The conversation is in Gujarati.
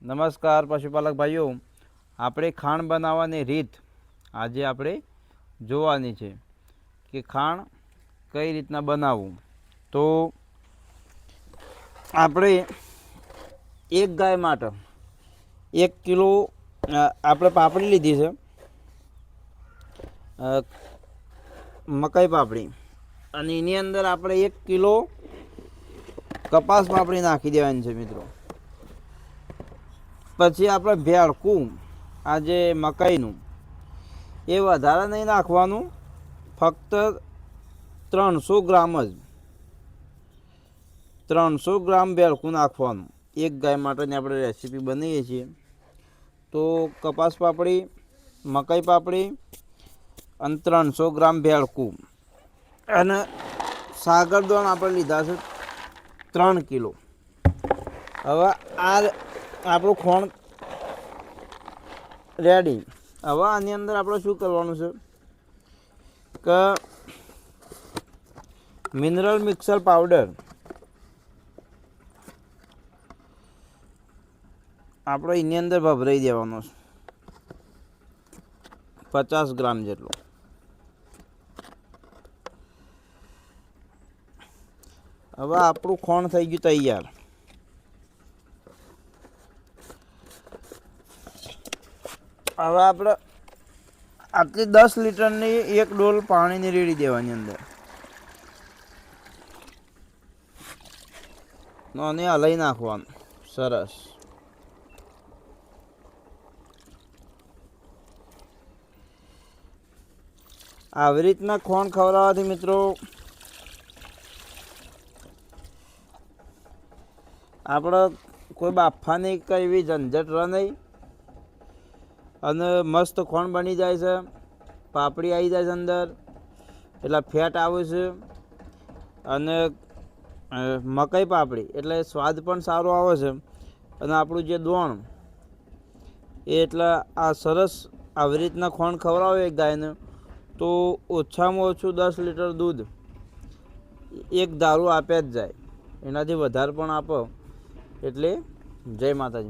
નમસ્કાર પશુપાલક ભાઈઓ, આપણે ખાણ બનાવવાની રીત આજે આપણે જોવાની છે કે ખાણ કઈ રીતના બનાવવું. તો આપણે એક ગાય માટે 1 કિલો આપણે પાપડી લીધી છે, મકાઈ પાપડી, અને એની અંદર આપણે 1 કિલો કપાસ પાપડી નાખી દેવાની છે મિત્રો. પછી આપણે ભેળકું આ જે મકાઈનું એ વધારે નહીં નાખવાનું, ફક્ત 300 ગ્રામ જ 300 ગ્રામ ભેળકું નાખવાનું. એક ગાય માટેની આપણે રેસીપી બનાવીએ છીએ. તો કપાસ પાપડી, મકાઈ પાપડી અને 300 ગ્રામ ભેળકું, અને સાગરદોણ આપણે લીધા છે 3 કિલો. હવે આ આપણું ખોણ રેડી. હવે આની અંદર આપણે શું કરવાનું છે કે મિનરલ મિક્સર પાવડર આપણે એની અંદર ભભરાઈ દેવાનો છે 50 ગ્રામ જેટલો. હવે આપણું ખોણ થઈ ગયું તૈયાર. હવે આપણે આટલી 10 લીટરની એક ડોલ પાણીની રેડી દેવાની અંદર, અને હલાઈ નાખવાનું સરસ. આવી રીતના ખોણ ખવડાવવાથી મિત્રો આપણે કોઈ બાફાની કઈ એવી ઝંઝટ રહે નહીં, અને મસ્ત ખોણ બની જાય છે. પાપડી આવી જાય છે અંદર, એટલે ફેટ આવે છે, અને મકાઈ પાપડી એટલે સ્વાદ પણ સારો આવે છે. અને આપણું જે દોણ એ એટલે આ સરસ આવી રીતના ખોણ ખવડાવે એક ગાયને, તો ઓછામાં ઓછું 10 લીટર દૂધ એક દારૂ આપે જ જાય. એનાથી વધારે પણ આપો. એટલે જય માતાજી.